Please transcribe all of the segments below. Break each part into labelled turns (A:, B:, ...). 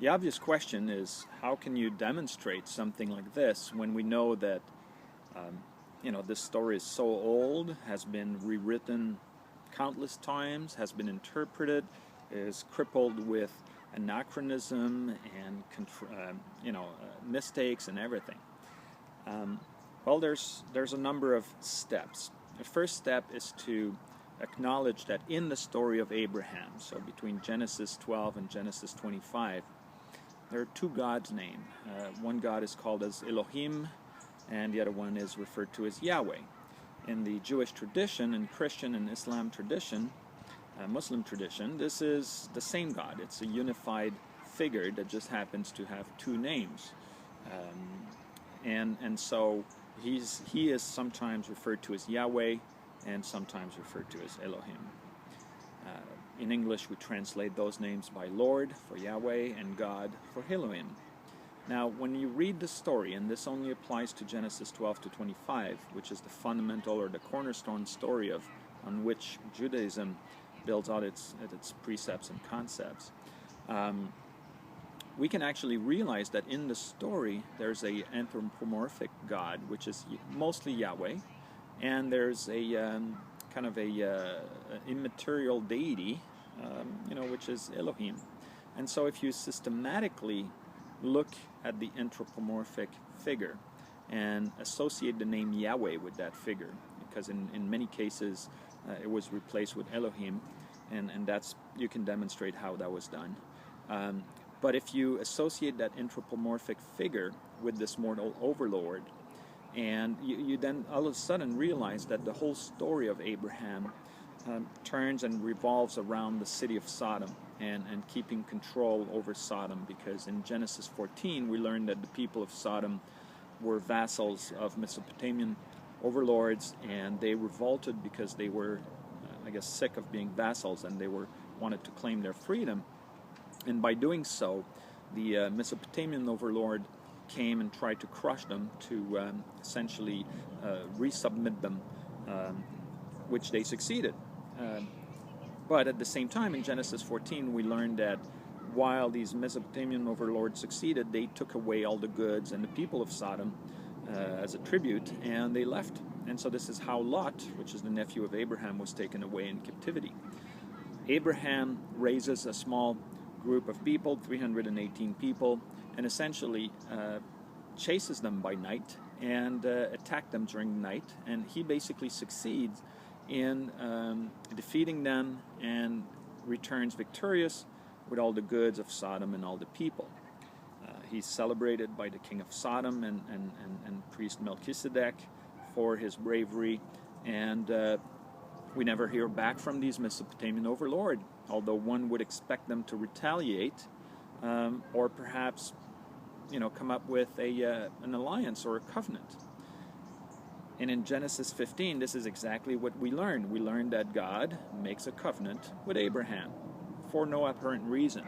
A: The obvious question is, how can you demonstrate something like this when we know that this story is so old, has been rewritten countless times, has been interpreted, is crippled with anachronism and mistakes and everything. Well, there's a number of steps. The first step is to acknowledge that in the story of Abraham, so between Genesis 12 and Genesis 25, there are two gods named. One God is called as Elohim, and the other one is referred to as Yahweh. In the Jewish tradition, and Christian and Islam tradition, Muslim tradition, this is the same God. It's a unified figure that just happens to have two names. And so he is sometimes referred to as Yahweh and sometimes referred to as Elohim. In English, we translate those names by Lord for Yahweh and God for Elohim. Now, when you read the story, and this only applies to Genesis 12 to 25, which is the fundamental or the cornerstone story on which Judaism builds out its precepts and concepts, we can actually realize that in the story there's a anthropomorphic God, which is mostly Yahweh, and there's a kind of a immaterial deity, which is Elohim. And so if you systematically look at the anthropomorphic figure and associate the name Yahweh with that figure, because in many cases it was replaced with Elohim, and that's, you can demonstrate how that was done. But if you associate that anthropomorphic figure with this mortal overlord, and you then all of a sudden realize that the whole story of Abraham turns and revolves around the city of Sodom and keeping control over Sodom, because in Genesis 14 we learned that the people of Sodom were vassals of Mesopotamian overlords, and they revolted because they were, sick of being vassals, and they wanted to claim their freedom. And by doing so, the Mesopotamian overlord came and tried to crush them, to essentially resubmit them, which they succeeded. But at the same time, in Genesis 14, we learned that while these Mesopotamian overlords succeeded, they took away all the goods and the people of Sodom as a tribute, and they left. And so this is how Lot, which is the nephew of Abraham, was taken away in captivity. Abraham raises a small group of people, 318 people, and essentially chases them by night and attack them during the night. And he basically succeeds in defeating them and returns victorious with all the goods of Sodom and all the people. He's celebrated by the king of Sodom and priest Melchizedek for his bravery, and we never hear back from these Mesopotamian overlords, although one would expect them to retaliate, or perhaps come up with an alliance or a covenant. And in Genesis 15, this is exactly what we learned. We learned that God makes a covenant with Abraham for no apparent reason.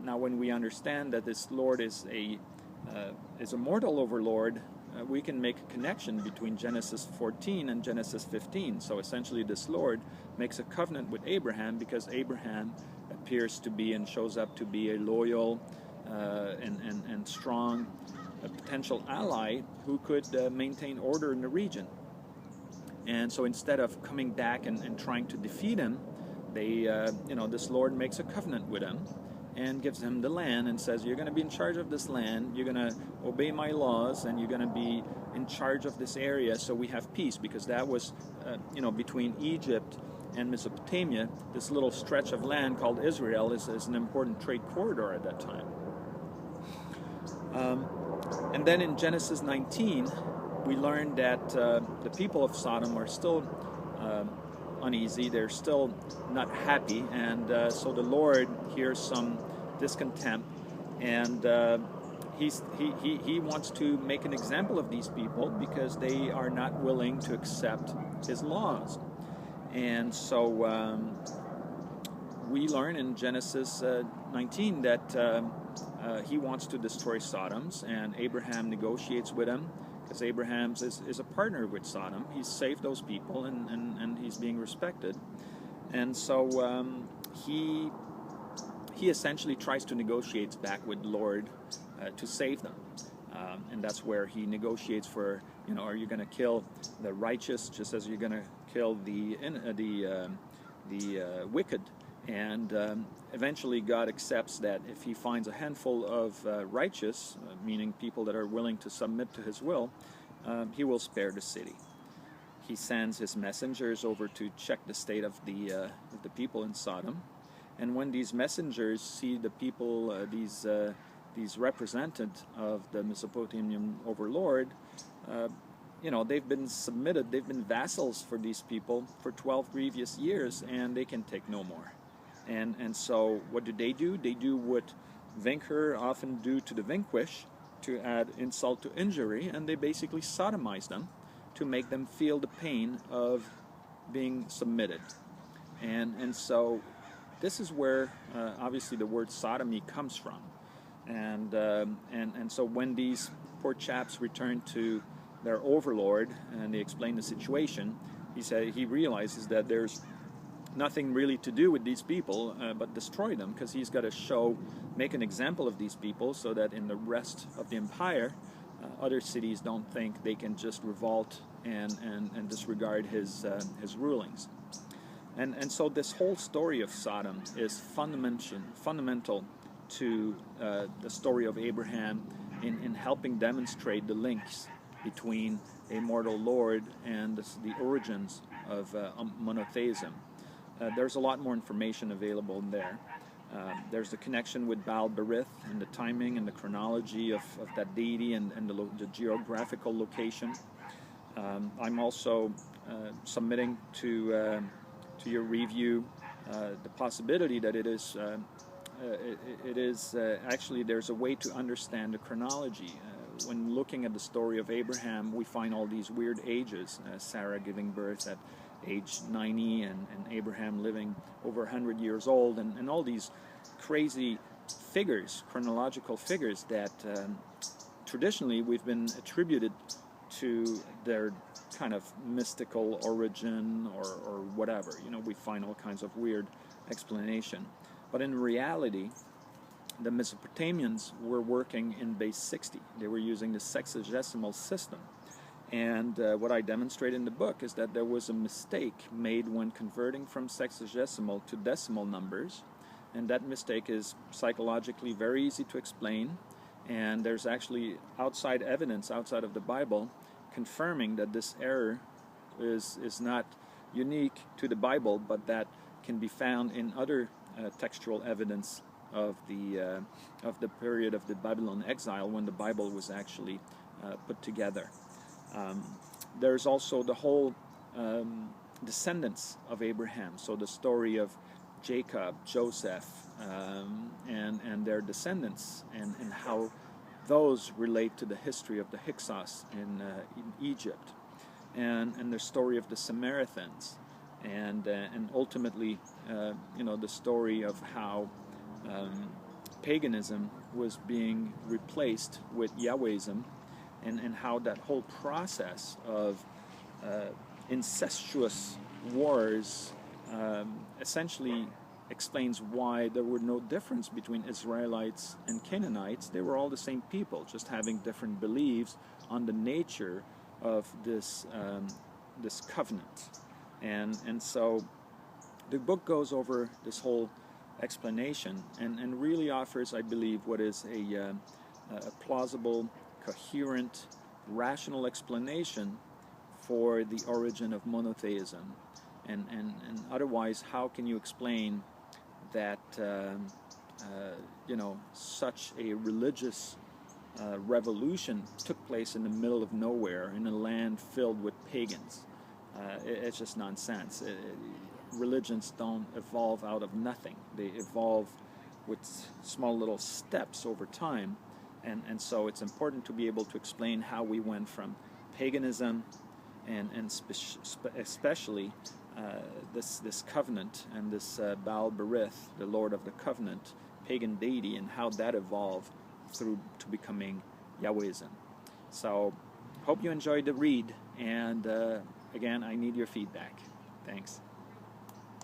A: Now, when we understand that this Lord is a mortal overlord, we can make a connection between Genesis 14 and Genesis 15. So essentially, this Lord makes a covenant with Abraham because Abraham appears to be and shows up to be a loyal and strong potential ally who could maintain order in the region. And so instead of coming back and trying to defeat him, this Lord makes a covenant with him and gives him the land and says, you're going to be in charge of this land, you're going to obey my laws, and you're going to be in charge of this area so we have peace, because that was, between Egypt and Mesopotamia, this little stretch of land called Israel is an important trade corridor at that time. And then in Genesis 19, we learned that the people of Sodom are still uneasy, they're still not happy, and so the Lord hears some discontent, and he wants to make an example of these people because they are not willing to accept his laws. And so we learn in Genesis 19 that he wants to destroy Sodom's, and Abraham negotiates with him, because Abraham is a partner with Sodom. He's saved those people, and he's being respected. And so he he essentially tries to negotiate back with the Lord to save them. And that's where he negotiates for, are you going to kill the righteous just as you're going to kill the wicked? And eventually God accepts that if he finds a handful of righteous, meaning people that are willing to submit to his will, he will spare the city. He sends his messengers over to check the state of the people in Sodom. And when these messengers see the people, these representatives of the Mesopotamian overlord, they've been submitted, they've been vassals for these people for 12 previous years, and they can take no more. And so what do? They do what Vinker often do to the vanquished, to add insult to injury, and they basically sodomize them to make them feel the pain of being submitted. And so this is where obviously the word sodomy comes from. And so when these poor chaps return to their overlord and they explain the situation, he realizes that there's nothing really to do with these people but destroy them, because he's got to make an example of these people so that in the rest of the empire, other cities don't think they can just revolt and disregard his rulings. And so this whole story of Sodom is fundamental to the story of Abraham in helping demonstrate the links between a mortal Lord and the origins of monotheism. There's a lot more information available in there. There's the connection with Baal Berith and the timing and the chronology of that deity and the geographical location. I'm also submitting to your review the possibility that it is actually there's a way to understand the chronology. When looking at the story of Abraham, we find all these weird ages. Sarah giving birth at age 90 and Abraham living over 100 years old, and all these crazy figures, chronological figures that traditionally we've been attributed to their kind of mystical origin or whatever. We find all kinds of weird explanation. But in reality, the Mesopotamians were working in base 60. They were using the sexagesimal system. And what I demonstrate in the book is that there was a mistake made when converting from sexagesimal to decimal numbers. And that mistake is psychologically very easy to explain. And there's actually outside evidence outside of the Bible confirming that this error is not unique to the Bible, but that can be found in other textual evidence of the period of the Babylon exile, when the Bible was actually put together. There's also the whole descendants of Abraham, so the story of Jacob, Joseph, and their descendants, and how those relate to the history of the Hyksos in Egypt, and the story of the Samaritans, and ultimately, the story of how paganism was being replaced with Yahwehism, and how that whole process of incestuous wars essentially explains why there were no difference between Israelites and Canaanites. They were all the same people, just having different beliefs on the nature of this covenant. And so the book goes over this whole explanation and really offers, I believe, what is a plausible, coherent, rational explanation for the origin of monotheism. And otherwise, how can you explain that such a religious revolution took place in the middle of nowhere in a land filled with pagans? It's just nonsense. Religions don't evolve out of nothing. They evolve with small little steps over time, and so it's important to be able to explain how we went from paganism and especially this covenant and this Baal Berith, the Lord of the Covenant, pagan deity, and how that evolved through to becoming Yahwehism. So, hope you enjoyed the read, and again, I need your feedback. Thanks.